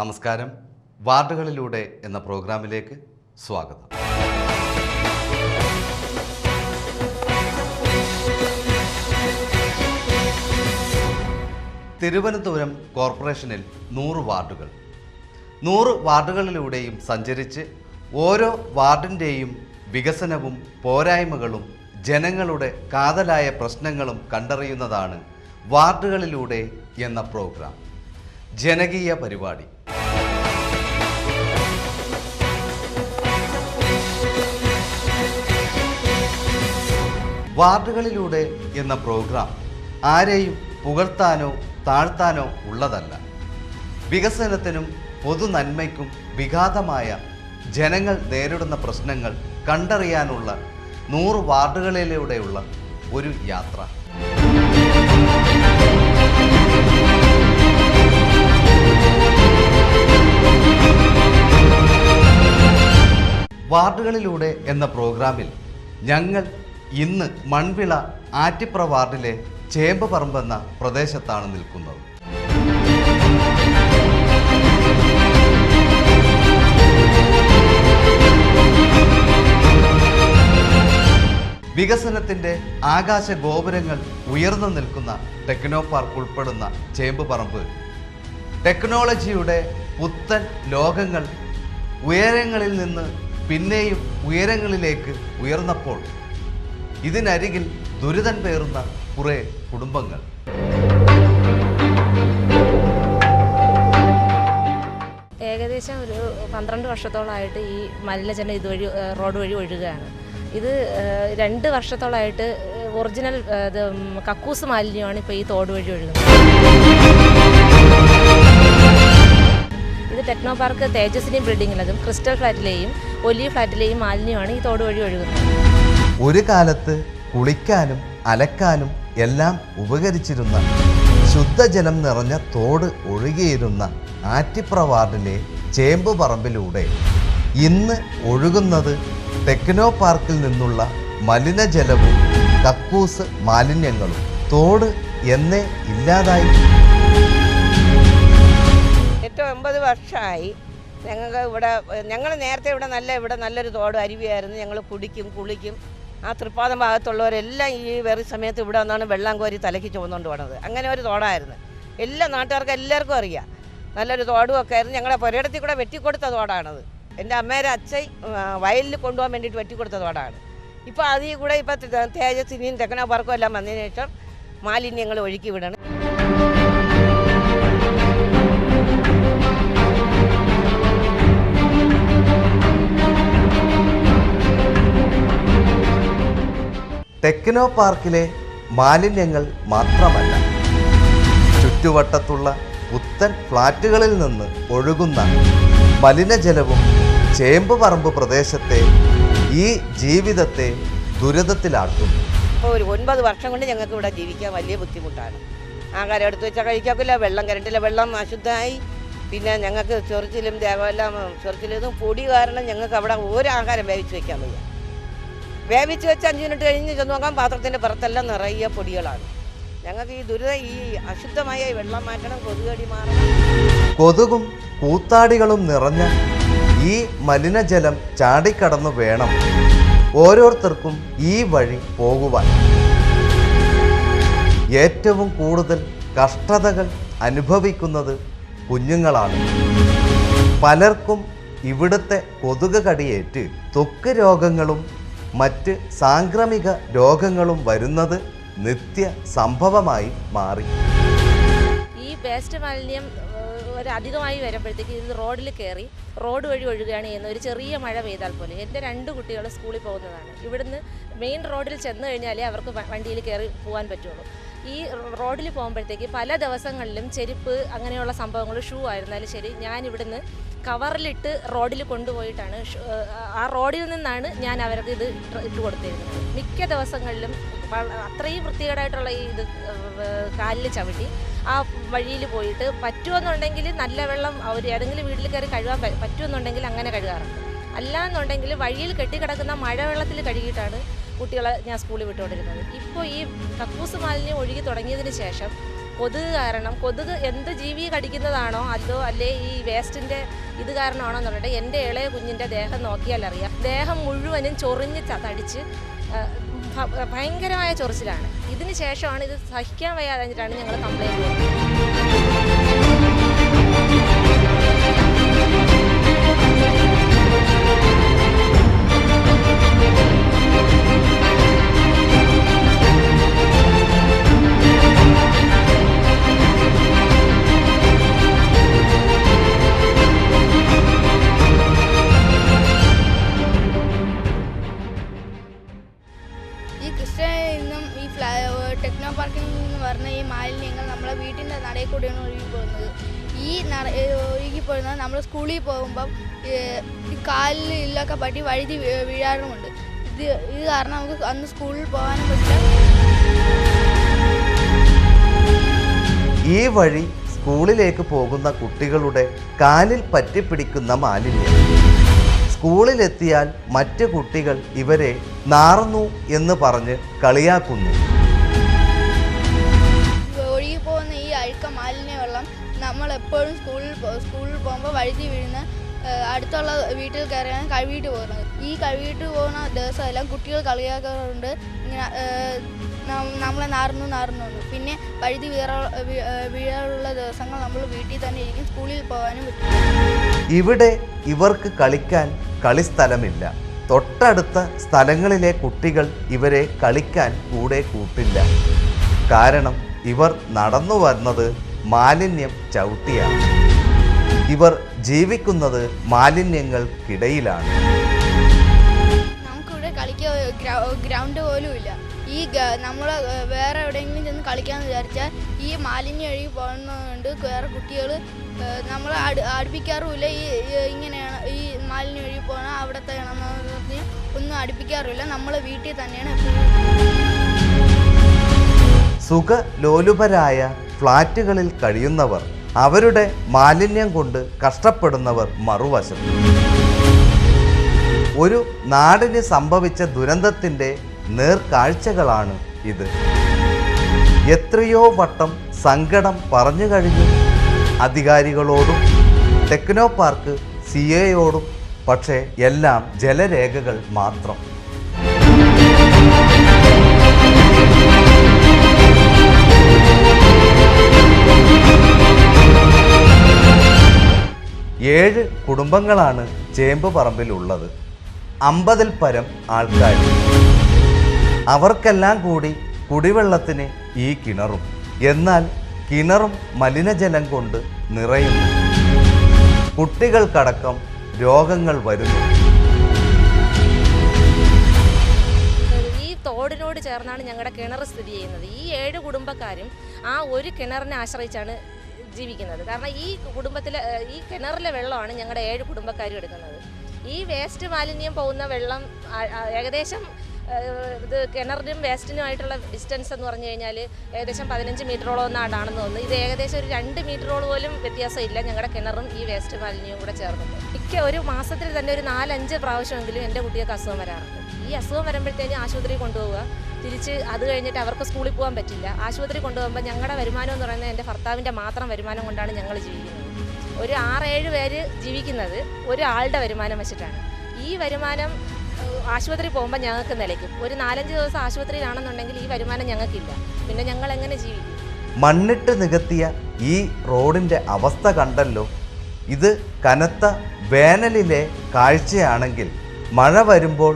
നമസ്കാരം. വാർഡുകളിലൂടെ എന്ന പ്രോഗ്രാമിലേക്ക് സ്വാഗതം. തിരുവനന്തപുരം കോർപ്പറേഷനിൽ 100 വാർഡുകൾ. 100 വാർഡുകളിലൂടെയും സഞ്ചരിച്ച് ഓരോ വാർഡിൻ്റെയും വികസനവും പോരായ്മകളും ജനങ്ങളുടെ കാതലായ പ്രശ്നങ്ങളും കണ്ടറിയുന്നതാണ് വാർഡുകളിലൂടെ എന്ന പ്രോഗ്രാം. ജനകീയ പരിപാടി. വാർഡുകളിലൂടെ എന്ന പ്രോഗ്രാം ആരെയും പുകഴ്ത്താനോ താഴ്ത്താനോ ഉള്ളതല്ല. വികസനത്തിനും പൊതുനന്മയ്ക്കും വിഘാതമായ ജനങ്ങൾ നേരിടുന്ന പ്രശ്നങ്ങൾ കണ്ടറിയാനുള്ള 100 വാർഡുകളിലൂടെയുള്ള ഒരു യാത്ര. വാർഡുകളിലൂടെ എന്ന പ്രോഗ്രാമിൽ ഞങ്ങൾ ഇന്ന് മൺവിള ആറ്റിപ്ര വാർഡിലെ ചേമ്പുപറമ്പ് എന്ന പ്രദേശത്താണ് നിൽക്കുന്നത്. വികസനത്തിൻ്റെ ആകാശ ഗോപുരങ്ങൾ ഉയർന്നു നിൽക്കുന്ന ടെക്നോ പാർക്ക് ഉൾപ്പെടുന്ന ചേമ്പുപറമ്പ് ടെക്നോളജിയുടെ പുത്തൻ ലോകങ്ങൾ ഉയരങ്ങളിൽ നിന്ന് പിന്നെയും ഉയരങ്ങളിലേക്ക് ഉയർന്നപ്പോൾ ഇതിനരികിൽ ദുരിതം പേറുന്ന കുറേ കുടുംബങ്ങൾ. ഏകദേശം ഒരു 12 വർഷത്തോളമായിട്ട് ഈ മലിനജലം ഇതുവഴി റോഡ് വഴി ഒഴുകുകയാണ്. ഇത് 2 വർഷത്തോളമായിട്ട് ഒറിജിനൽ കക്കൂസ് മാലിന്യമാണ് ഇപ്പോൾ ഈ തോട് വഴി ഒഴുകുന്നത്. ഇത് ടെക്നോ പാർക്ക് തേജസ്വിനി ബിൽഡിങ്ങിലതും ക്രിസ്റ്റൽ ഫ്ലാറ്റിലെയും ഒലീവ് ഫ്ലാറ്റിലെയും മാലിന്യമാണ് ഈ തോട് വഴി ഒഴുകുന്നത്. ഒരു കാലത്ത് കുളിക്കാനും അലക്കാനും എല്ലാം ഉപകരിച്ചിരുന്ന ശുദ്ധജലം നിറഞ്ഞ തോട് ഒഴുകിയിരുന്ന ആറ്റിപ്ര വാർഡിലെ ചേമ്പുപറമ്പിലൂടെ ഇന്ന് ഒഴുകുന്നത് ടെക്നോ പാർക്കിൽ നിന്നുള്ള മലിനജലവും കക്കൂസ് മാലിന്യങ്ങളും. തോട് എന്നേ ഇല്ലാതായി. 8-9 വർഷമായി ഞങ്ങൾ നേരത്തെ ഇവിടെ നല്ലൊരു തോട് അരുവിയായിരുന്നു. ഞങ്ങൾ കുടിക്കും കുളിക്കും. ആ തൃപ്പാദം ഭാഗത്തുള്ളവരെല്ലാം ഈ വെറി സമയത്ത് ഇവിടെ വന്നാണ് വെള്ളം കോരി തലയ്ക്ക് ചുമന്നുകൊണ്ട് പോണത്. അങ്ങനെ ഒരു തോടായിരുന്നു. എല്ലാ നാട്ടുകാർക്കും എല്ലാവർക്കും അറിയാം. നല്ലൊരു തോടും ഒക്കെ ആയിരുന്നു. ഞങ്ങളെ പുരയിടത്തിൽ കൂടെ വെട്ടിക്കൊടുത്ത തോടാണത്. എൻ്റെ അമ്മേരെ അച്ഛൻ വയലിൽ കൊണ്ടുപോകാൻ വേണ്ടിയിട്ട് വെട്ടിക്കൊടുത്ത തോടാണ്. ഇപ്പോൾ അതിൽ കൂടെ ഇപ്പോൾ തേജസ്വിനിയും ടെക്നോ പാർക്കും എല്ലാം വന്നതിന് ശേഷം മാലിന്യങ്ങൾ ഒഴുക്കി വിടണം. ടെക്നോ പാർക്കിലെ മാലിന്യങ്ങൾ മാത്രമല്ല, ചുറ്റുവട്ടത്തുള്ള പുത്തൻ ഫ്ലാറ്റുകളിൽ നിന്ന് ഒഴുകുന്ന മലിനജലവും ചേമ്പുപറമ്പ് പ്രദേശത്തെ ഈ ജീവിതത്തെ ദുരിതത്തിലാക്കുന്നു. ഇപ്പോൾ ഒരു 9 വർഷം കൊണ്ട് ഞങ്ങൾക്ക് ഇവിടെ ജീവിക്കാൻ വലിയ ബുദ്ധിമുട്ടാണ്. ആഹാരം എടുത്ത് വെച്ചാൽ കഴിക്കാക്കില്ല. വെള്ളം കരണ്ടില്ല. വെള്ളം അശുദ്ധമായി. പിന്നെ ഞങ്ങൾക്ക് ചൊറിച്ചിലും ദേവമെല്ലാം ചൊറിച്ചിലും പൊടി കാരണം ഞങ്ങൾക്ക് അവിടെ ഒരു ആഹാരം വേവിച്ച് വയ്ക്കാൻ വയ്യ. വേവിച്ച് വെച്ച് 5 മിനിറ്റ് കഴിഞ്ഞ് ചെന്ന് നോക്കാൻ പാത്രത്തിൻ്റെ പുറത്തെല്ലാം നിറയെ പൊടികളാണ്. ഞങ്ങൾക്ക് ഈ ദുരിതം, ഈ അശുദ്ധമായ വെള്ളം മാറ്റണം, കൊതുകടി മാറണം. കൊതുകും കൂത്താടികളും നിറഞ്ഞ ഈ മലിനജലം ചാടിക്കടന്നു വേണം ഓരോരുത്തർക്കും ഈ വഴി പോകുവാൻ. ഏറ്റവും കൂടുതൽ കഷ്ടതകൾ അനുഭവിക്കുന്നത് കുഞ്ഞുങ്ങളാണ്. പലർക്കും ഇവിടുത്തെ കൊതുക് കടിയേറ്റ് ത്വക്ക് രോഗങ്ങളും മറ്റ് സാംക്രമിക രോഗങ്ങളും വരുന്നത് നിത്യ സംഭവമായി മാറി. ഈ വേസ്റ്റ് മാലിന്യം അധികമായി വരുമ്പോഴത്തേക്ക് ഇത് റോഡിൽ കയറി റോഡ് വഴി ഒഴുകുകയാണ് ചെയ്യുന്നത്. ഒരു ചെറിയ മഴ പെയ്താൽ പോലും. എൻ്റെ 2 കുട്ടികൾ സ്കൂളിൽ പോകുന്നതാണ്. ഇവിടുന്ന് മെയിൻ റോഡിൽ ചെന്ന് കഴിഞ്ഞാലേ അവർക്ക് വണ്ടിയിൽ കയറി പോകാൻ പറ്റുള്ളൂ. ഈ റോഡിൽ പോകുമ്പോഴത്തേക്ക് പല ദിവസങ്ങളിലും ചെരുപ്പ് അങ്ങനെയുള്ള സംഭവങ്ങൾ, ഷൂ ആയിരുന്നാലും ശരി, ഞാൻ ഇവിടുന്ന് കവറിലിട്ട് റോഡിൽ കൊണ്ടുപോയിട്ടാണ് ആ റോഡിൽ നിന്നാണ് ഞാൻ അവർക്ക് ഇത് ഇട്ട് കൊടുത്തിരുന്നത്. മിക്ക ദിവസങ്ങളിലും അത്രയും വൃത്തികേടായിട്ടുള്ള ഈ ഇത് കാലിൽ ചവിട്ടി ആ വഴിയിൽ പോയിട്ട് പറ്റുമെന്നുണ്ടെങ്കിൽ നല്ല വെള്ളം അവർ ഏതെങ്കിലും വീട്ടിൽ കയറി കഴുകാൻ പറ്റുമെന്നുണ്ടെങ്കിൽ അങ്ങനെ കഴുകാറുണ്ട്. അല്ലാന്നുണ്ടെങ്കിൽ വഴിയിൽ കെട്ടിക്കിടക്കുന്ന മഴവെള്ളത്തിൽ കഴുകിയിട്ടാണ് കുട്ടികളെ ഞാൻ സ്കൂളിൽ വിട്ടുകൊണ്ടിരുന്നത്. ഇപ്പോൾ ഈ കക്കൂസ് മാലിന്യം ഒഴുകി തുടങ്ങിയതിന് ശേഷം കൊതുക് കാരണം, കൊതുക് എന്ത് ജീവി കടിക്കുന്നതാണോ അതോ അല്ലേ ഈ വേസ്റ്റിൻ്റെ ഇത് കാരണമാണോ എന്നുള്ളത് എൻ്റെ ഇളയ കുഞ്ഞിൻ്റെ ദേഹം നോക്കിയാൽ അറിയാം. ദേഹം മുഴുവനും ചൊറിഞ്ഞ് തടിച്ച് ഭയങ്കരമായ ചൊറിച്ചിലാണ്. ഇതിന് ശേഷമാണ് ഇത് സഹിക്കാൻ വയ്യാതെന്നിട്ടാണ് ഞങ്ങൾ കംപ്ലൈൻറ്റ് കൊടുത്തത്. ഈ കൃഷ്ണയിൽ നിന്നും ഈ ടെക്നോ പാർക്കിൽ നിന്ന് വരുന്ന ഈ മാലിന്യങ്ങൾ നമ്മളെ വീട്ടിൻ്റെ നടയിൽ കൂടെയാണ് ഒഴുകി പോകുന്നത്. ഈ ഒഴുകി പോകുന്നത് നമ്മൾ സ്കൂളിൽ പോകുമ്പം ഈ കാലിലൊക്കെ പറ്റി വഴുതി വീഴാറുമുണ്ട്. ഇത് കാരണം നമുക്ക് അന്ന് സ്കൂളിൽ പോകാനും പറ്റില്ല. ഈ വഴി സ്കൂളിലേക്ക് പോകുന്ന കുട്ടികളുടെ കാലിൽ പറ്റിപ്പിടിക്കുന്ന മാലിന്യം സ്കൂളിലെത്തിയാൽ മറ്റു കുട്ടികൾ ഇവരെ നാറുന്നു എന്ന് പറഞ്ഞ് കളിയാക്കുന്നു. ഒഴുകി പോകുന്ന ഈ അഴുക്ക മാലിന്യ വെള്ളം നമ്മളെപ്പോഴും സ്കൂളിൽ പോകുമ്പോൾ വഴുതി വീഴുന്ന അടുത്തുള്ള വീട്ടിൽ കയറിയാണ് കഴുകിയിട്ട് പോകുന്നത്. ഈ കഴുകിയിട്ട് പോകുന്ന ദിവസമെല്ലാം കുട്ടികൾ കളിയാക്കാറുണ്ട്, ഇങ്ങനെ നമ്മളെ നാറുന്നു. പിന്നെ വഴുതി വീഴാറുള്ള ദിവസങ്ങൾ നമ്മൾ വീട്ടിൽ തന്നെ ഇരിക്കും, സ്കൂളിൽ പോകാനും പറ്റും. ഇവിടെ ഇവർക്ക് കളിക്കാൻ കളിസ്ഥലമില്ല. തൊട്ടടുത്ത സ്ഥലങ്ങളിലെ കുട്ടികൾ ഇവരെ കളിക്കാൻ കൂടെ കൂട്ടില്ല. കാരണം ഇവർ നടന്നു വരുന്നത് മാലിന്യം ചവിട്ടിയാണ്. ഇവർ ജീവിക്കുന്നത് മാലിന്യങ്ങൾക്കിടയിലാണ്. നമുക്കിവിടെ കളിക്കാൻ ഗ്രൗണ്ട് പോലും ഇല്ല. ഈ നമ്മൾ വേറെ എവിടെയെങ്കിലും ചെന്ന് കളിക്കാമെന്ന് വിചാരിച്ചാൽ ഈ മാലിന്യം ഒഴുകി പോകുന്നതുകൊണ്ട് വേറെ കുട്ടികൾ നമ്മളെ അടുപ്പിക്കാറുമില്ല. ഇങ്ങനെയാണ് ഈ മാലിന്യം ഒഴുകി പോകണം അവിടുത്തെ ഒന്നും അടുപ്പിക്കാറില്ല. നമ്മളെ വീട്ടിൽ തന്നെയാണ് എപ്പോഴും. സുഖലോലുപരായ ഫ്ലാറ്റുകളിൽ കഴിയുന്നവർ, അവരുടെ മാലിന്യം കൊണ്ട് കഷ്ടപ്പെടുന്നവർ മറുവശം. ഒരു നാടിന് സംഭവിച്ച ദുരന്തത്തിൻ്റെ നേർക്കാഴ്ചകളാണ് ഇത്. എത്രയോ വട്ടം സങ്കടം പറഞ്ഞു കഴിഞ്ഞു അധികാരികളോടും ടെക്നോ പാർക്ക് സിഎയോടും. പക്ഷേ എല്ലാം ജലരേഖകൾ മാത്രം. ഏഴ് കുടുംബങ്ങളാണ് ചേമ്പ് പറമ്പിലുള്ളത്. 50-ൽ പരം ആൾക്കാർ. അവർക്കെല്ലാം കൂടി കുടിവെള്ളത്തിന് ഈ കിണറും. എന്നാൽ കിണറും മലിനജലം കൊണ്ട് നിറയുന്നു. കുട്ടികൾക്കടക്കം രോഗങ്ങൾ വരുന്നു. ഈ തോടിനോട് ചേർന്നാണ് ഞങ്ങളുടെ കിണർ സ്ഥിതി ചെയ്യുന്നത്. ഈ 7 കുടുംബക്കാരും ആ ഒരു കിണറിനെ ആശ്രയിച്ചാണ് ജീവിക്കുന്നത്. കാരണം ഈ കിണറിലെ വെള്ളമാണ് ഞങ്ങളുടെ 7 കുടുംബക്കാരും എടുക്കുന്നത്. ഈ വേസ്റ്റ് മാലിന്യം പോകുന്ന വെള്ളം ഏകദേശം ഇത് കിണറിനും വേസ്റ്റിനുമായിട്ടുള്ള ഡിസ്റ്റൻസ് എന്ന് പറഞ്ഞു കഴിഞ്ഞാൽ ഏകദേശം 15 മീറ്ററോളം ഒന്നാണെന്ന് തോന്നുന്നു. ഇത് ഏകദേശം ഒരു 2 മീറ്ററോളം പോലും വ്യത്യാസമില്ല ഞങ്ങളുടെ കിണറും ഈ വേസ്റ്റ് മാലിന്യവും കൂടെ ചേർന്നിട്ട്. ഒരു മാസത്തിൽ തന്നെ ഒരു 4-5 പ്രാവശ്യമെങ്കിലും എൻ്റെ കുട്ടികൾക്ക് അസുഖം വരാറുണ്ട്. ഈ അസുഖം വരുമ്പോഴത്തേന് ആശുപത്രിയിൽ കൊണ്ടുപോവുക, തിരിച്ച് അത് കഴിഞ്ഞിട്ട് അവർക്ക് സ്കൂളിൽ പോകാൻ പറ്റില്ല. ആശുപത്രി കൊണ്ടുപോകുമ്പോൾ ഞങ്ങളുടെ വരുമാനം എന്ന് പറയുന്നത് എൻ്റെ ഭർത്താവിൻ്റെ മാത്രം വരുമാനം കൊണ്ടാണ് ഞങ്ങൾ ജീവിക്കുന്നത്. ഒരു 6-7 പേര് ജീവിക്കുന്നത് ഒരാളുടെ വരുമാനം വെച്ചിട്ടാണ്. ഈ വരുമാനം ആശുപത്രി പോകുമ്പോൾ ഞങ്ങൾക്ക് നിലയ്ക്കും. ഒരു 4-5 ദിവസം ആശുപത്രിയിലാണെന്നുണ്ടെങ്കിൽ ഈ വരുമാനം ഞങ്ങൾക്കില്ല. പിന്നെ ഞങ്ങൾ എങ്ങനെ ജീവിക്കും? മണ്ണിട്ട് നികത്തിയ ഈ റോഡിൻ്റെ അവസ്ഥ കണ്ടല്ലോ. ഇത് കനത്ത വേനലിലെ കാഴ്ചയാണെങ്കിൽ മഴ വരുമ്പോൾ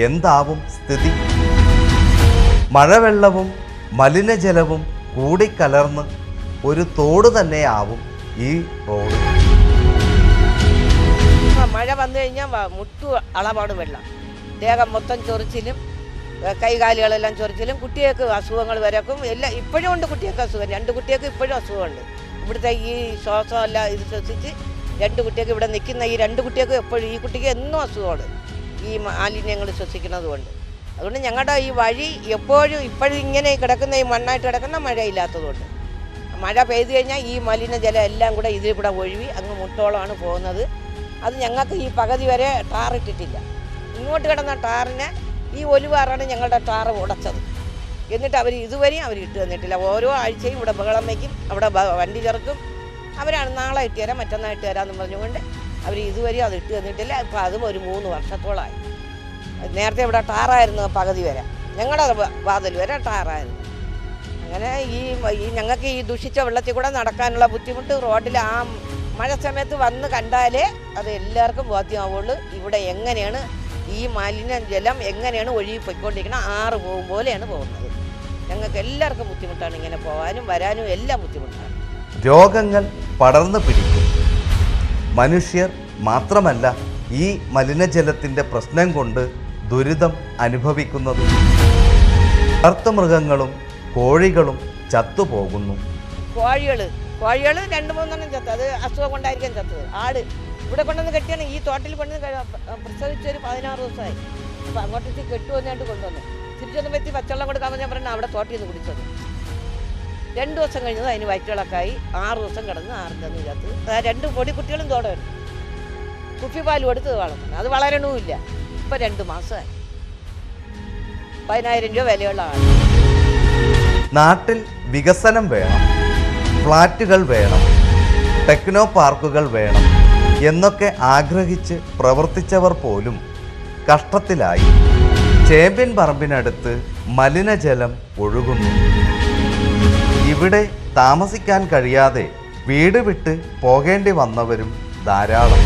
എന്താവും സ്ഥിതി? മഴവെള്ളവും മലിനജലവും കൂടിക്കലർന്ന് ഒരു തോട് തന്നെയാവും ഈ റോഡ്. മഴ വന്നു കഴിഞ്ഞാൽ മുട്ടു അളവാണ് വെള്ളം. ദേഹം മൊത്തം ചൊറിച്ചിലും കൈകാലുകളെല്ലാം ചൊറിച്ചിലും കുട്ടികൾക്ക് അസുഖങ്ങൾ വരക്കും. എല്ലാം ഇപ്പോഴും ഉണ്ട് കുട്ടികൾക്ക് അസുഖം. 2 കുട്ടികൾക്ക് ഇപ്പോഴും അസുഖമുണ്ട്. ഇവിടുത്തെ ഈ ശ്വാസമെല്ലാം ഇത് ശ്വസിച്ച് 2 കുട്ടികൾക്ക് ഇവിടെ നിൽക്കുന്ന ഈ 2 കുട്ടികൾക്ക് എപ്പോഴും, ഈ കുട്ടിക്ക് എന്നും അസുഖമാണ് ഈ മാലിന്യങ്ങൾ ശ്വസിക്കുന്നത് കൊണ്ട്. അതുകൊണ്ട് ഞങ്ങളുടെ ഈ വഴി എപ്പോഴും ഇപ്പോഴും ഇങ്ങനെ കിടക്കുന്ന ഈ മണ്ണായിട്ട് കിടക്കുന്ന മഴയില്ലാത്തതുകൊണ്ട്, മഴ പെയ്തു കഴിഞ്ഞാൽ ഈ മലിനജലം എല്ലാം കൂടെ ഇതിൽ കൂടെ ഒഴുകി അങ്ങ് മുട്ടോളമാണ് പോകുന്നത്. അത് ഞങ്ങൾക്ക് ഈ പകുതി വരെ ടാറിട്ടിട്ടില്ല. ഇങ്ങോട്ട് കിടന്ന ടാറിനെ ഈ ഒലിവാറാണ് ഞങ്ങളുടെ ടാറ് ഉടച്ചത്. എന്നിട്ട് അവർ ഇതുവരെയും അവർ ഇട്ട് തന്നിട്ടില്ല. ഓരോ ആഴ്ചയും ഇവിടെ ബഹളം വയ്ക്കും, അവിടെ വണ്ടി ചേർക്കും. അവരാണ് നാളെ ഇട്ട് തരാം, മറ്റന്നാൾ ഇട്ട് തരാമെന്ന് പറഞ്ഞുകൊണ്ട് അവർ ഇതുവരെയും അത് ഇട്ട് തന്നിട്ടില്ല. ഇപ്പം അതും ഒരു 3 വർഷത്തോളമായി. നേരത്തെ ഇവിടെ ടാറായിരുന്നു പകുതി വരെ, ഞങ്ങളുടെ വാതിൽ വരെ ടാറായിരുന്നു. അങ്ങനെ ഈ ഞങ്ങൾക്ക് ഈ ദുഷിച്ച വെള്ളത്തിൽ കൂടെ നടക്കാനുള്ള ബുദ്ധിമുട്ട് റോഡിൽ ആ മഴ സമയത്ത് വന്ന് കണ്ടാലേ അത് എല്ലാവർക്കും ബോധ്യമാവുള്ളൂ. ഇവിടെ എങ്ങനെയാണ് ഈ മാലിന്യ ജലം എങ്ങനെയാണ് ഒഴുകി പോയിക്കൊണ്ടിരിക്കുന്നത്, ആറ് പോകും പോലെയാണ് പോകുന്നത്. ഞങ്ങൾക്ക് എല്ലാവർക്കും ബുദ്ധിമുട്ടാണ്, ഇങ്ങനെ പോകാനും വരാനും എല്ലാം ബുദ്ധിമുട്ടാണ്. രോഗങ്ങൾ പടർന്നു പിടിക്കും. മനുഷ്യർ മാത്രമല്ല ഈ മലിനജലത്തിൻ്റെ പ്രശ്നം കൊണ്ട് ദുരിതം അനുഭവിക്കുന്നത്. വളർത്തുമൃഗങ്ങളും കോഴികളും ചത്തുപോകുന്നു. കോഴികൾ 2-3 ചത്തത്, അത് അസുഖം കൊണ്ടായിരിക്കും ചത്തത്. ആട് ഇവിടെ കൊണ്ടുവന്ന് കെട്ടിയാണ്, ഈ തോട്ടിൽ കൊണ്ടുവന്ന് പ്രസവിച്ചൊരു 16 ദിവസമായി. അപ്പോൾ അങ്ങോട്ടേക്ക് കെട്ടുവന്നായിട്ട് കൊണ്ടുവന്നു. തിരിച്ചൊന്നും പറ്റി പച്ചവെള്ളം കൊടുക്കാമെന്ന് ഞാൻ പറഞ്ഞു, അവിടെ തോട്ടിൽ നിന്ന് കുടിച്ചത്. 2 ദിവസം കഴിഞ്ഞത് അതിന് വയറ്റുകളൊക്കെയായി. 6 ദിവസം കിടന്ന് 6 ചത്ത്. 2 പൊടിക്കുട്ടികളും തോടുണ്ട്. കുപ്പിപ്പാൽ കൊടുത്ത് വളർത്തുന്നത്, അത് വളരണവുമില്ല. ഇപ്പം 2 മാസമായി. 10,000 രൂപ വിലയുള്ള ആട്. നാട്ടിൽ വികസനം വേണം, ഫ്ലാറ്റുകൾ വേണം, ടെക്നോ പാർക്കുകൾ വേണം എന്നൊക്കെ ആഗ്രഹിച്ച് പ്രവർത്തിച്ചവർ പോലും കഷ്ടത്തിലായി. ചേമ്പ്യൻ പറമ്പിനടുത്ത് മലിനജലം ഒഴുകുന്നു. ഇവിടെ താമസിക്കാൻ കഴിയാതെ വീട് വിട്ട് പോകേണ്ടി വന്നവരും ധാരാളം.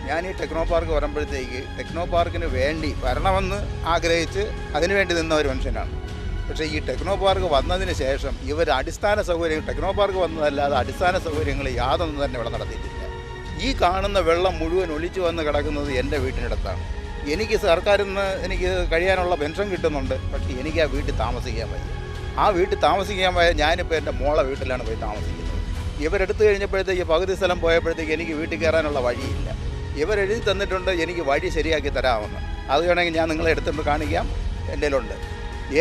ഞാൻ ഈ ടെക്നോ പാർക്ക് വരുമ്പോഴത്തേക്ക് ടെക്നോ പാർക്കിന് വേണ്ടി വരണമെന്ന് ആഗ്രഹിച്ച് അതിനുവേണ്ടി നിന്ന ഒരു മനുഷ്യനാണ്. പക്ഷേ ഈ ടെക്നോ പാർക്ക് വന്നതിന് ശേഷം ഇവർ അടിസ്ഥാന സൗകര്യങ്ങൾ, ടെക്നോ പാർക്ക് വന്നതല്ലാതെ അടിസ്ഥാന സൗകര്യങ്ങൾ യാതൊന്നും തന്നെ ഇവിടെ നടത്തിയിട്ടില്ല. ഈ കാണുന്ന വെള്ളം മുഴുവൻ ഒലിച്ചു വന്ന് കിടക്കുന്നത് എൻ്റെ വീട്ടിനടുത്താണ്. എനിക്ക് സർക്കാരിൽ നിന്ന് എനിക്ക് കഴിയാനുള്ള പെൻഷൻ കിട്ടുന്നുണ്ട്, പക്ഷേ എനിക്ക് ആ വീട്ടിൽ താമസിക്കാൻ വയ്യ. ആ വീട്ടിൽ താമസിക്കാൻ വയ്യ. ഞാനിപ്പോൾ എൻ്റെ മോളെ വീട്ടിലാണ് പോയി താമസിക്കുന്നത്. ഇവരെടുത്തു കഴിഞ്ഞപ്പോഴത്തേക്ക് പകുതി സ്ഥലം പോയപ്പോഴത്തേക്ക് എനിക്ക് വീട്ടിൽ കയറാനുള്ള വഴിയില്ല. ഇവരെഴുതി തന്നിട്ടുണ്ട് എനിക്ക് വഴി ശരിയാക്കി തരാമെന്ന്. അത് വേണമെങ്കിൽ ഞാൻ നിങ്ങളെ എടുത്തുകൊണ്ട് കാണിക്കാം, എൻ്റെ കയ്യിലുണ്ട്.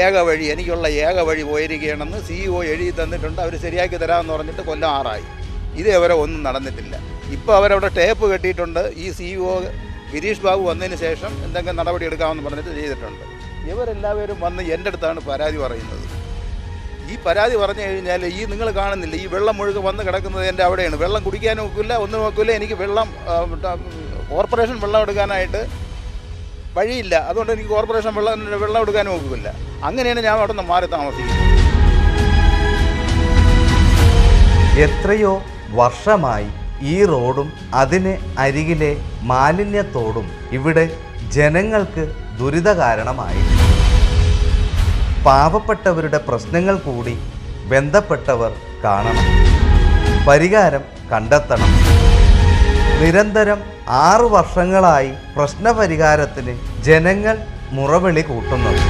ഏക വഴി, എനിക്കുള്ള ഏക വഴി പോയിരിക്കുകയാണെന്ന് CEO എഴുതി തന്നിട്ടുണ്ട്. അവർ ശരിയാക്കി തരാമെന്ന് പറഞ്ഞിട്ട് കൊല്ലം 6 ആയി. ഇതേവരെ ഒന്നും നടന്നിട്ടില്ല. ഇപ്പോൾ അവരവിടെ ടേപ്പ് കെട്ടിയിട്ടുണ്ട്. ഈ CEO ഗിരീഷ് ബാബു വന്നതിന് ശേഷം എന്തെങ്കിലും നടപടി എടുക്കാമെന്ന് പറഞ്ഞിട്ട് ചെയ്തിട്ടുണ്ട്. ഇവരെല്ലാവരും വന്ന് എൻ്റെ അടുത്താണ് പരാതി പറയുന്നത്. ഈ പരാതി പറഞ്ഞു കഴിഞ്ഞാൽ ഈ നിങ്ങൾ കാണുന്നില്ല, ഈ വെള്ളം മുഴുവൻ വന്ന് കിടക്കുന്നത് എൻ്റെ അവിടെയാണ്. വെള്ളം കുടിക്കാനും ഒക്കില്ല, ഒന്നും ഒക്കില്ല. എനിക്ക് വെള്ളം കോർപ്പറേഷൻ വെള്ളം എടുക്കാനായിട്ട് വഴിയില്ല. അതുകൊണ്ട് എനിക്ക് കോർപ്പറേഷൻ വെള്ളം എടുക്കാനും ഒക്കില്ല. അങ്ങനെയാണ് ഞാൻ അവിടെ നിന്ന് മാറി താമസിക്കുന്നത്. എത്രയോ വർഷമായി ഈ റോഡും അതിന് അരികിലെ മാലിന്യത്തോടും ഇവിടെ ജനങ്ങൾക്ക് ദുരിത കാരണമായി. പാവപ്പെട്ടവരുടെ പ്രശ്നങ്ങൾ കൂടി ബന്ധപ്പെട്ടവർ കാണണം, പരിഹാരം കണ്ടെത്തണം. നിരന്തരം 6 വർഷങ്ങളായി പ്രശ്നപരിഹാരത്തിന് ജനങ്ങൾ മുറവിളി കൂട്ടുന്നത്.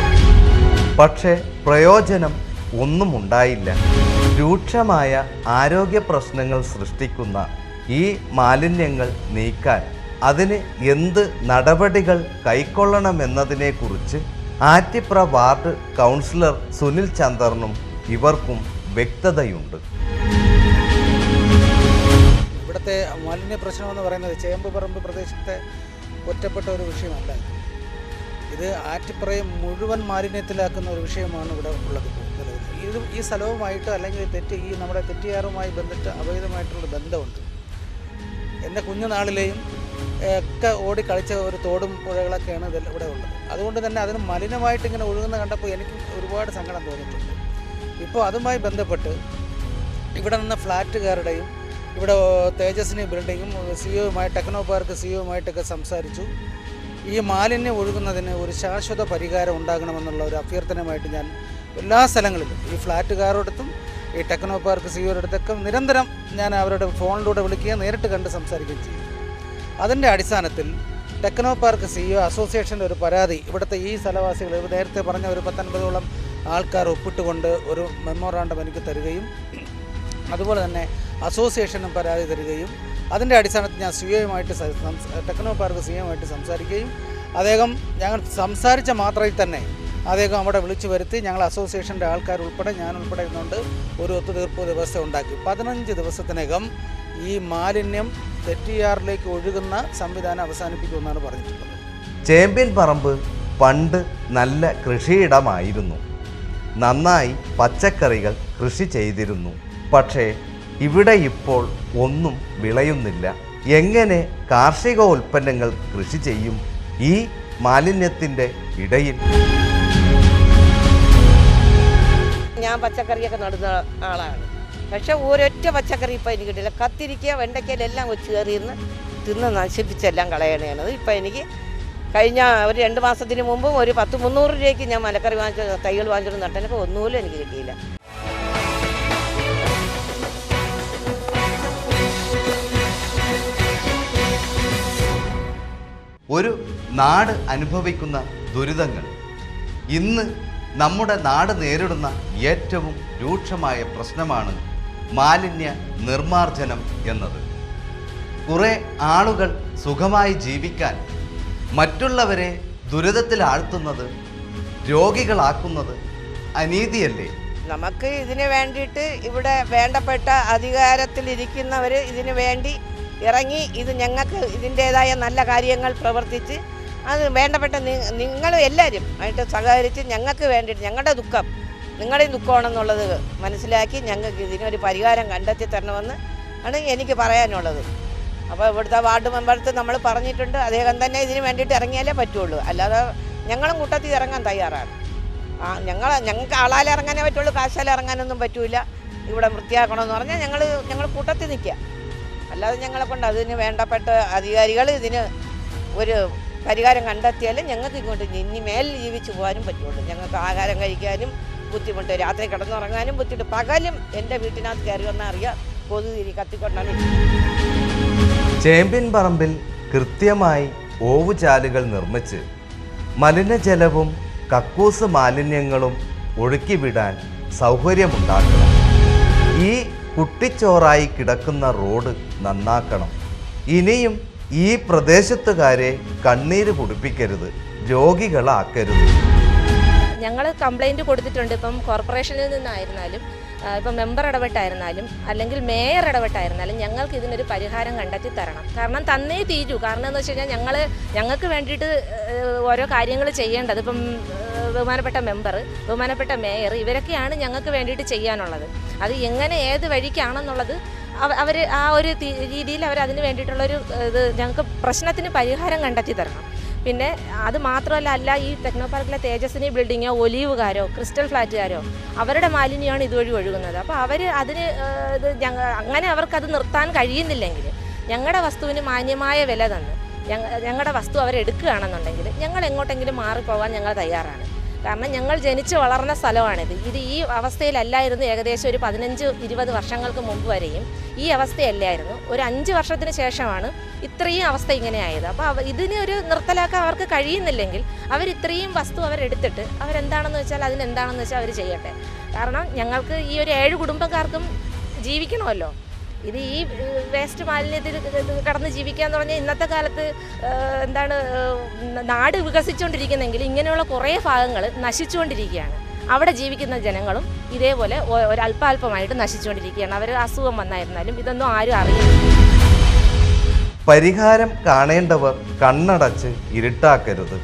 പക്ഷേ പ്രയോജനം ഒന്നും ഉണ്ടായില്ല. രൂക്ഷമായ ആരോഗ്യ പ്രശ്നങ്ങൾ സൃഷ്ടിക്കുന്ന ഈ മാലിന്യങ്ങൾ നീക്കാൻ അതിന് എന്ത് നടപടികൾ കൈക്കൊള്ളണമെന്നതിനെക്കുറിച്ച് ആറ്റിപ്ര വാർഡ് കൗൺസിലർ സുനിൽ ചന്ദ്രനും ഇവർക്കും വ്യക്തതയുണ്ട്. ഇവിടുത്തെ മാലിന്യ പ്രശ്നമെന്ന് പറയുന്നത് ചേമ്പുപറമ്പ് പ്രദേശത്തെ ഒറ്റപ്പെട്ട ഒരു വിഷയമല്ല. ഇത് ആറ്റിപ്രയെ മുഴുവൻ മാലിന്യത്തിലാക്കുന്ന ഒരു വിഷയമാണ് ഇവിടെ ഉള്ളത്. ഈ സ്ഥലവുമായിട്ട് അല്ലെങ്കിൽ നമ്മുടെ തെറ്റിയാറുമായി ബന്ധിട്ട് അഭേദമായിട്ടുള്ള ബന്ധമുണ്ട്. എൻ്റെ കുഞ്ഞുനാളിലെയും ഒക്കെ ഓടി കളിച്ച ഒരു തോടും പുഴകളൊക്കെയാണ് ഇവിടെ ഉള്ളത്. അതുകൊണ്ട് തന്നെ അതിന് മലിനമായിട്ട് ഇങ്ങനെ ഒഴുകുന്ന കണ്ടപ്പോൾ എനിക്ക് ഒരുപാട് സങ്കടം തോന്നിയിട്ടുണ്ട്. ഇപ്പോൾ അതുമായി ബന്ധപ്പെട്ട് ഇവിടെ നിന്ന് ഫ്ലാറ്റുകാരുടെയും ഇവിടെ തേജസ്വിനി ബിൽഡിങ്ങും സിഇഒയുമായി ടെക്നോ പാർക്ക് സിഇഒയുമായിട്ടൊക്കെ സംസാരിച്ചു. ഈ മാലിന്യം ഒഴുകുന്നതിന് ഒരു ശാശ്വത പരിഹാരം ഉണ്ടാകണമെന്നുള്ള ഒരു അഭ്യർത്ഥനയുമായിട്ട് ഞാൻ എല്ലാ സ്ഥലങ്ങളിലും ഈ ഫ്ലാറ്റുകാരോടത്തും ഈ ടെക്നോ പാർക്ക് സിഇഒയുടെ അടുത്തൊക്കെ നിരന്തരം ഞാൻ അവരുടെ ഫോണിലൂടെ വിളിക്കുകയും നേരിട്ട് കണ്ട് സംസാരിക്കുകയും ചെയ്യും. അതിൻ്റെ അടിസ്ഥാനത്തിൽ ടെക്നോ പാർക്ക് സിഇഒ അസോസിയേഷൻ്റെ ഒരു പരാതി ഇവിടുത്തെ ഈ സ്ഥലവാസികൾ നേരത്തെ പറഞ്ഞ ഒരു 19ഓളം ആൾക്കാർ ഒപ്പിട്ടുകൊണ്ട് ഒരു മെമ്മോറാണ്ടം എനിക്ക് തരികയും അതുപോലെ തന്നെ അസോസിയേഷനും പരാതി തരികയും അതിൻ്റെ അടിസ്ഥാനത്തിൽ ഞാൻ സിഇഒയുമായിട്ട് ടെക്നോ പാർക്ക് സിഇഒയുമായിട്ട് സംസാരിക്കുകയും അദ്ദേഹം ഞങ്ങൾ സംസാരിച്ച മാത്രയിൽ തന്നെ അദ്ദേഹം അവിടെ വിളിച്ചു വരുത്തി ഞങ്ങൾ അസോസിയേഷൻ്റെ ആൾക്കാരുൾപ്പെടെ ഞാൻ ഉൾപ്പെടെ ഇരുന്നുകൊണ്ട് ഒരു ഒത്തുതീർപ്പ് വ്യവസ്ഥ ഉണ്ടാക്കി. 15 ദിവസത്തിനകം ഈ മാലിന്യം തെറ്റിയാറിലേക്ക് ഒഴുകുന്ന സംവിധാനം അവസാനിപ്പിക്കുമെന്നാണ് പറഞ്ഞിട്ടുള്ളത്. ചേമ്പ്യൻ പറമ്പ് പണ്ട് നല്ല കൃഷിയിടമായിരുന്നു. നന്നായി പച്ചക്കറികൾ കൃഷി ചെയ്തിരുന്നു. പക്ഷേ ഇവിടെ ഇപ്പോൾ ഒന്നും വിളയുന്നില്ല. എങ്ങനെ കാർഷിക ഉൽപ്പന്നങ്ങൾ കൃഷി ചെയ്യും ഈ മാലിന്യത്തിൻ്റെ ഇടയിൽ? ഞാൻ പച്ചക്കറിയൊക്കെ നടുന്ന ആളാണ്. പക്ഷെ ഒരൊറ്റ പച്ചക്കറി ഇപ്പം എനിക്ക് കിട്ടില്ല. കത്തിരിക്ക വെണ്ടയ്ക്കയിലെല്ലാം വെച്ച് കയറിയിരുന്ന് തിന്ന് നശിപ്പിച്ചെല്ലാം കളയണേണ്. ഇപ്പം എനിക്ക് കഴിഞ്ഞ ഒരു 2 മാസത്തിന് മുമ്പും ഒരു 100-300 രൂപയ്ക്ക് ഞാൻ മലക്കറി വാങ്ങിച്ച തൈകൾ വാങ്ങിച്ചിട്ട് നട്ടനൊക്കെ ഒന്നുപോലും എനിക്ക് കിട്ടിയില്ല. ഒരു നാട് അനുഭവിക്കുന്ന ദുരിതങ്ങൾ. ഇന്ന് നമ്മുടെ നാട് നേരിടുന്ന ഏറ്റവും രൂക്ഷമായ പ്രശ്നമാണ് മാലിന്യ നിർമ്മാർജ്ജനം എന്നത്. കുറേ ആളുകൾ സുഖമായി ജീവിക്കാൻ മറ്റുള്ളവരെ ദുരിതത്തിലാഴ്ത്തുന്നത്, രോഗികളാക്കുന്നത് അനീതിയല്ലേ? നമുക്ക് ഇതിന് വേണ്ടിയിട്ട് ഇവിടെ വേണ്ടപ്പെട്ട അധികാരത്തിലിരിക്കുന്നവർ ഇതിനു വേണ്ടി ഇറങ്ങി ഇത് ഞങ്ങൾക്ക് ഇതിൻ്റേതായ നല്ല കാര്യങ്ങൾ പ്രവർത്തിച്ച് അത് വേണ്ടപ്പെട്ട നിങ്ങൾ എല്ലാവരും ആയിട്ട് സഹകരിച്ച് ഞങ്ങൾക്ക് വേണ്ടിയിട്ട് ഞങ്ങളുടെ ദുഃഖം നിങ്ങളുടെയും ദുഃഖമാണെന്നുള്ളത് മനസ്സിലാക്കി ഞങ്ങൾക്ക് ഇതിനൊരു പരിഹാരം കണ്ടെത്തി തരണമെന്ന് ആണ് എനിക്ക് പറയാനുള്ളത്. അപ്പോൾ ഇവിടുത്തെ വാർഡ് മെമ്പർക്ക് നമ്മൾ പറഞ്ഞിട്ടുണ്ട്, അദ്ദേഹം തന്നെ ഇതിന് വേണ്ടിയിട്ട് ഇറങ്ങിയാലേ പറ്റുള്ളൂ. അല്ലാതെ ഞങ്ങളും കൂട്ടത്തിൽ ഇറങ്ങാൻ തയ്യാറാണ്. ഞങ്ങൾക്ക് ആളാൽ ഇറങ്ങാനേ പറ്റുള്ളൂ, കാശാൽ ഇറങ്ങാനൊന്നും പറ്റൂല. ഇവിടെ വൃത്തിയാക്കണമെന്ന് പറഞ്ഞാൽ ഞങ്ങൾ കൂട്ടത്തിൽ നിൽക്കുക. അല്ലാതെ ഞങ്ങളെ കൊണ്ട് അതിന് വേണ്ടപ്പെട്ട അധികാരികൾ ഇതിന് ഒരു പരിഹാരം കണ്ടെത്തിയാലും ഞങ്ങൾക്ക് ഇങ്ങോട്ട് ഇനി മേൽ ജീവിച്ചു പോകാനും പറ്റുള്ളൂ. ഞങ്ങൾക്ക് ആഹാരം കഴിക്കാനും ബുദ്ധിമുട്ട്, രാത്രി കിടന്നുറങ്ങാനും ബുദ്ധിമുട്ട്. പകലും എൻ്റെ വീട്ടിനകത്ത് കയറി വന്നാൽ അറിയാം കൊതുതിരി കത്തിക്കൊണ്ടാണ്. ചേമ്പിൻ പറമ്പിൽ കൃത്യമായി ഓവുചാലുകൾ നിർമ്മിച്ച് മലിനജലവും കക്കൂസ് മാലിന്യങ്ങളും ഒഴുക്കിവിടാൻ സൗകര്യമുണ്ടാക്കണം. ഈ കുട്ടിച്ചോറായി കിടക്കുന്ന റോഡ് നന്നാക്കണം. ഇനിയും ഈ പ്രദേശത്തുകാരെ കണ്ണീര് കുടിപ്പിക്കരുത്, രോഗികളാക്കരുത്. ഞങ്ങൾ കംപ്ലൈൻറ്റ് കൊടുത്തിട്ടുണ്ട്. ഇപ്പം കോർപ്പറേഷനിൽ നിന്നായിരുന്നാലും ഇപ്പം മെമ്പർ ഇടപെട്ടായിരുന്നാലും അല്ലെങ്കിൽ മേയർ ഇടപെട്ടായിരുന്നാലും ഞങ്ങൾക്ക് ഇതിനൊരു പരിഹാരം കണ്ടെത്തി തരണം. കാരണം തന്നേ തീരൂ. കാരണം എന്ന് വെച്ച് കഴിഞ്ഞാൽ ഞങ്ങൾക്ക് വേണ്ടിയിട്ട് ഓരോ കാര്യങ്ങൾ ചെയ്യേണ്ടത്. ഇപ്പം ബഹുമാനപ്പെട്ട മെമ്പർ, ബഹുമാനപ്പെട്ട മേയർ, ഇവരൊക്കെയാണ് ഞങ്ങൾക്ക് വേണ്ടിയിട്ട് ചെയ്യാനുള്ളത്. അത് എങ്ങനെ ഏത് വഴിക്കാണെന്നുള്ളത് അവർ ആ ഒരു രീതിയിൽ അതിന് വേണ്ടിയിട്ടുള്ളൊരു ഇത് ഞങ്ങൾക്ക് പ്രശ്നത്തിന് പരിഹാരം കണ്ടെത്തി തരണം. പിന്നെ അത് മാത്രമല്ല ഈ ടെക്നോ പാർക്കിലെ തേജസ്വിനി ബിൽഡിങ്ങോ ഒലീവുകാരോ ക്രിസ്റ്റൽ ഫ്ലാറ്റുകാരോ അവരുടെ മാലിന്യമാണ് ഇതുവഴി ഒഴുകുന്നത്. അപ്പോൾ അവർ അതിന് അങ്ങനെ അവർക്കത് നിർത്താൻ കഴിയുന്നില്ലെങ്കിൽ ഞങ്ങളുടെ വസ്തുവിന് മാന്യമായ വില തന്ന് ഞങ്ങളുടെ വസ്തു അവരെടുക്കുകയാണെന്നുണ്ടെങ്കിൽ ഞങ്ങൾ എങ്ങോട്ടെങ്കിലും മാറിപ്പോകാൻ ഞങ്ങൾ തയ്യാറാണ്. കാരണം ഞങ്ങൾ ജനിച്ച് വളർന്ന സ്ഥലമാണിത്. ഈ അവസ്ഥയിലല്ലായിരുന്നു ഏകദേശം ഒരു 15-20 വർഷങ്ങൾക്ക് മുമ്പ് വരെയും ഈ അവസ്ഥയല്ലായിരുന്നു. ഒരു 5 വർഷത്തിന് ശേഷമാണ് ഇത്രയും അവസ്ഥ ഇങ്ങനെയായത്. അപ്പോൾ ഇതിന് ഒരു നിർത്തലാക്കാൻ അവർക്ക് കഴിയുന്നില്ലെങ്കിൽ ഇത്രയും വസ്തു അവരെടുത്തിട്ട് അവരെന്താണെന്ന് വെച്ചാൽ അതിനെന്താണെന്ന് വെച്ചാൽ അവർ ചെയ്യട്ടെ. കാരണം ഞങ്ങൾക്ക് ഈ ഒരു 7 കുടുംബക്കാർക്കും ജീവിക്കണമല്ലോ. ഇത് ഈ വേസ്റ്റ് മാലിന്യത്തിൽ കടന്ന് ജീവിക്കാന്ന് പറഞ്ഞാൽ ഇന്നത്തെ കാലത്ത് നാട് വികസിച്ചുകൊണ്ടിരിക്കുന്നെങ്കിൽ ഇങ്ങനെയുള്ള കുറേ ഭാഗങ്ങൾ നശിച്ചുകൊണ്ടിരിക്കുകയാണ്. അവിടെ ജീവിക്കുന്ന ജനങ്ങളും ഇതേപോലെ ഒരല്പാൽപമായിട്ട് നശിച്ചുകൊണ്ടിരിക്കുകയാണ്. അവർ അസുഖം വന്നായിരുന്നാലും ഇതൊന്നും ആരും അറിയില്ല. പരിഹാരം കാണേണ്ടവർ കണ്ണടച്ച് ഇരുട്ടാക്കരുത്.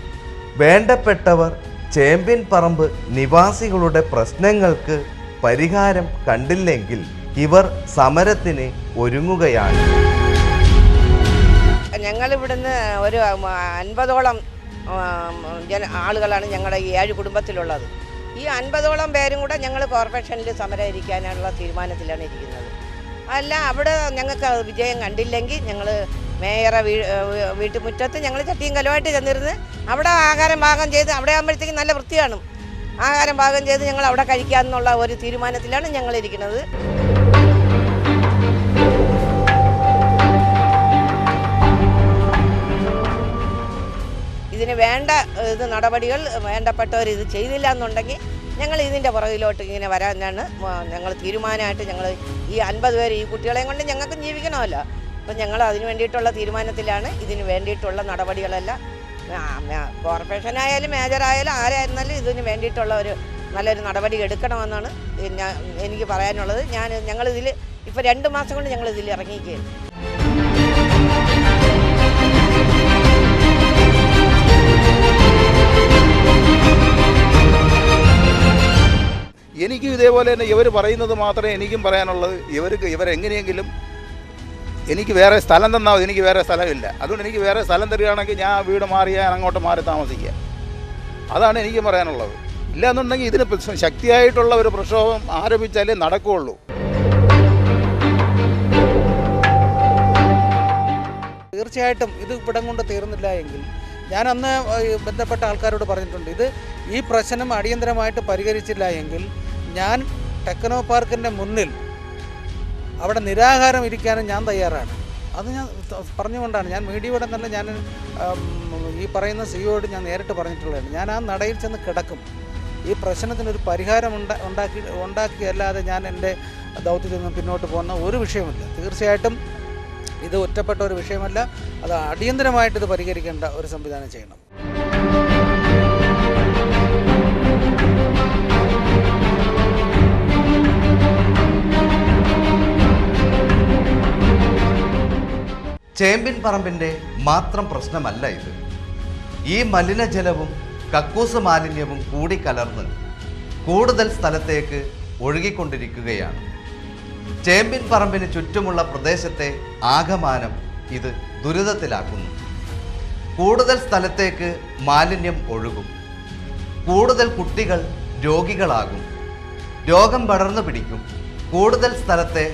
വേണ്ടപ്പെട്ടവർ ചേമ്പിൻ പറമ്പ് നിവാസികളുടെ പ്രശ്നങ്ങൾക്ക് പരിഹാരം കണ്ടില്ലെങ്കിൽ ഇവർ സമരത്തിന് ഒരുങ്ങുകയാണ്. ഞങ്ങളിവിടുന്ന് ഒരു 50ഓളം ആളുകളാണ് ഞങ്ങളുടെ ഈ 7 കുടുംബത്തിലുള്ളത്. ഈ 50ഓളം പേരും കൂടെ ഞങ്ങൾ കോർപ്പറേഷനിൽ സമരം ഇരിക്കാനുള്ള തീരുമാനത്തിലാണ് ഇരിക്കുന്നത്. അല്ല അവിടെ ഞങ്ങൾക്ക് വിജയം കണ്ടില്ലെങ്കിൽ ഞങ്ങൾ മേയറെ വീട്ടുമുറ്റത്ത് ഞങ്ങൾ ചട്ടിയും കലമായിട്ട് ചെന്നിരുന്ന് അവിടെ ആഹാരം പാകം ചെയ്ത് അവിടെ ആകുമ്പോഴത്തേക്കും നല്ല വൃത്തിയാണ്. ആഹാരം പാകം ചെയ്ത് ഞങ്ങൾ അവിടെ കഴിക്കാമെന്നുള്ള ഒരു തീരുമാനത്തിലാണ് ഞങ്ങളിരിക്കുന്നത്. ഇതിന് വേണ്ട നടപടികൾ വേണ്ടപ്പെട്ടവർ ഇത് ചെയ്തില്ല എന്നുണ്ടെങ്കിൽ ഞങ്ങൾ ഇതിൻ്റെ പുറകിലോട്ട് ഇങ്ങനെ വരാനാണ് ഞങ്ങൾ തീരുമാനമായിട്ട്. ഞങ്ങൾ ഈ 50 പേര് ഈ കുട്ടികളെയും കൊണ്ട് ഞങ്ങൾക്കും ജീവിക്കണമല്ലോ. അപ്പം ഞങ്ങൾ അതിന് വേണ്ടിയിട്ടുള്ള തീരുമാനത്തിലാണ്. ഇതിന് വേണ്ടിയിട്ടുള്ള നടപടികളെല്ലാം കോർപ്പറേഷനായാലും മേജറായാലും ആരായിരുന്നാലും ഇതിന് വേണ്ടിയിട്ടുള്ള നല്ലൊരു നടപടി എടുക്കണമെന്നാണ് എനിക്ക് പറയാനുള്ളത്. ഞങ്ങളിതിൽ ഇപ്പോൾ 2 മാസം കൊണ്ട് ഞങ്ങളിതിൽ ഇറങ്ങിയിരിക്കുകയാണ്. എനിക്കും ഇതേപോലെ തന്നെ ഇവർ പറയുന്നത് മാത്രമേ എനിക്കും പറയാനുള്ളത്. ഇവരെങ്ങനെയെങ്കിലും എനിക്ക് വേറെ സ്ഥലം തന്നാൽ മതി, എനിക്ക് വേറെ സ്ഥലമില്ല. അതുകൊണ്ട് എനിക്ക് വേറെ സ്ഥലം തരികയാണെങ്കിൽ ഞാൻ വീട് മാറി ഞാൻ അങ്ങോട്ട് മാറി താമസിക്കുക. അതാണ് എനിക്ക് പറയാനുള്ളത്. ഇല്ലയെന്നുണ്ടെങ്കിൽ ഇതിന് ശക്തിയായിട്ടുള്ള ഒരു പ്രക്ഷോഭം ആരംഭിച്ചാലേ നടക്കുകയുള്ളൂ. തീർച്ചയായിട്ടും ഇത് ഇവിടം കൊണ്ട് തീർന്നില്ല എങ്കിൽ ഞാൻ അന്ന് ബന്ധപ്പെട്ട ആൾക്കാരോട് പറഞ്ഞിട്ടുണ്ട്, ഇത് ഈ പ്രശ്നം അടിയന്തരമായിട്ട് പരിഹരിച്ചില്ല എങ്കിൽ ഞാൻ ടെക്നോ പാർക്കിൻ്റെ മുന്നിൽ അവിടെ നിരാഹാരം ഇരിക്കാനും ഞാൻ തയ്യാറാണ്. അത് ഞാൻ പറഞ്ഞുകൊണ്ടാണ് ഞാൻ മീഡിയയോടെ നല്ല ഞാൻ ഈ പറയുന്ന സിഇഒയോട് ഞാൻ നേരിട്ട് പറഞ്ഞിട്ടുള്ളതാണ്. ഞാൻ ആ നടയിൽ ചെന്ന് കിടക്കും. ഈ പ്രശ്നത്തിനൊരു പരിഹാരം ഉണ്ടാക്കിയല്ലാതെ ഞാൻ എൻ്റെ ദൗത്യത്തിൽ നിന്ന് പിന്നോട്ട് പോകുന്ന ഒരു വിഷയമില്ല. തീർച്ചയായിട്ടും ഇത് ഒറ്റപ്പെട്ട ഒരു വിഷയമല്ല, അത് അടിയന്തരമായിട്ട് ഇത് പരിഹരിക്കേണ്ട ഒരു സംവിധാനം ചെയ്യണം. ചേമ്പിൻ പറമ്പിൻ്റെ മാത്രം പ്രശ്നമല്ല ഇത്. ഈ മലിനജലവും കക്കൂസ് മാലിന്യവും കൂടിക്കലർന്ന് കൂടുതൽ സ്ഥലത്തേക്ക് ഒഴുകിക്കൊണ്ടിരിക്കുകയാണ്. ചേമ്പിൻ പറമ്പിന് ചുറ്റുമുള്ള പ്രദേശത്തെ ആകമാനം ഇത് ദുരിതത്തിലാക്കുന്നു. കൂടുതൽ സ്ഥലത്തേക്ക് മാലിന്യം ഒഴുകും. കൂടുതൽ കുട്ടികൾ രോഗികളാകും. രോഗം പടർന്നു പിടിക്കും. കൂടുതൽ സ്ഥലത്തെ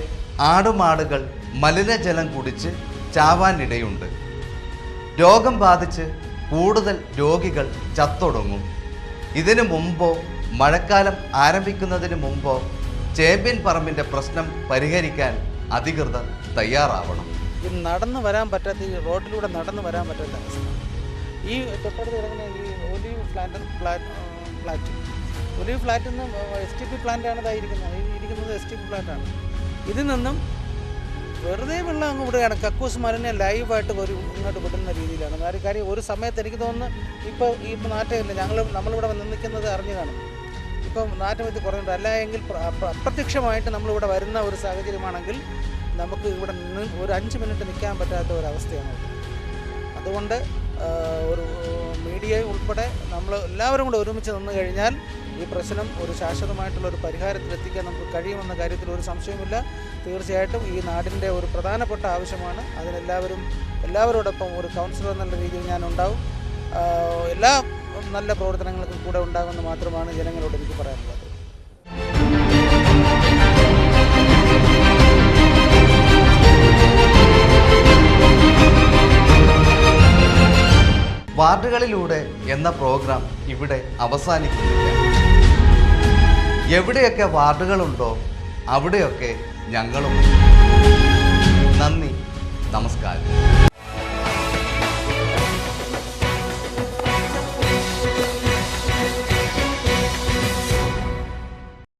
ആടുമാടുകൾ മലിനജലം കുടിച്ച് ചാവാനിടയുണ്ട്. രോഗം ബാധിച്ച് കൂടുതൽ രോഗികൾ ചത്തൊടുങ്ങും. ഇതിനു മുമ്പോ മഴക്കാലം ആരംഭിക്കുന്നതിന് മുമ്പോ ചേമ്പിൻ പറമ്പിൻ്റെ പ്രശ്നം പരിഹരിക്കാൻ അധികൃതർ തയ്യാറാവണം. ഈ നടന്നു വരാൻ പറ്റാത്ത, ഈ റോഡിലൂടെ നടന്നു വരാൻ പറ്റാത്ത അവസ്ഥ. ഈ തൊട്ടടുത്ത് കിടക്കുന്ന ഈ ഒലീവ് ഫ്ലാറ്റിൽ നിന്ന് STP പ്ലാന്റാണ് ഇരിക്കുന്നത്. STP പ്ലാന്റാണ്. ഇതിൽ നിന്നും വെറുതെ വെള്ളം അങ്ങ് വിടുകയാണ്. കക്കൂസ് മാലിന്യം ലൈവായിട്ട് ഇങ്ങോട്ട് വിടുന്ന രീതിയിലാണ് കാര്യം. ഒരു സമയത്ത് എനിക്ക് തോന്നുന്നു ഇപ്പോൾ നാറ്റമില്ല. നമ്മളിവിടെ നിൽക്കുന്നത് അറിഞ്ഞു കാണും. ഇപ്പം നാറ്റം എത്തി കുറഞ്ഞിട്ടുണ്ട്. അല്ല എങ്കിൽ അപ്രത്യക്ഷമായിട്ട് നമ്മളിവിടെ വരുന്ന ഒരു സാഹചര്യമാണെങ്കിൽ നമുക്ക് ഇവിടെ നിന്ന് ഒരു 5 മിനിറ്റ് നിൽക്കാൻ പറ്റാത്ത ഒരവസ്ഥയാണ്. അതുകൊണ്ട് ഒരു മീഡിയ ഉൾപ്പെടെ നമ്മൾ എല്ലാവരും കൂടെ ഒരുമിച്ച് നിന്ന് കഴിഞ്ഞാൽ ഈ പ്രശ്നം ഒരു ശാശ്വതമായിട്ടുള്ള ഒരു പരിഹാരത്തിലെത്തിക്കാൻ നമുക്ക് കഴിയുമെന്ന കാര്യത്തിൽ ഒരു സംശയമില്ല. തീർച്ചയായിട്ടും ഈ നാടിൻ്റെ ഒരു പ്രധാനപ്പെട്ട ആവശ്യമാണ്. എല്ലാവരോടൊപ്പം ഒരു കൗൺസിലർ എന്നുള്ള രീതിയിൽ ഞാൻ ഉണ്ടാവും. എല്ലാ നല്ല പ്രവർത്തനങ്ങൾക്കും കൂടെ ഉണ്ടാകുമെന്ന് മാത്രമാണ് ജനങ്ങളോട് എനിക്ക് പറയാനുള്ളത്. വാർഡുകളിലൂടെ എന്ന പ്രോഗ്രാം ഇവിടെ അവസാനിക്കുന്നില്ല. എവിടെയൊക്കെ വാർഡുകളുണ്ടോ അവിടെയൊക്കെ ഞങ്ങളും. നന്ദി, നമസ്കാരം.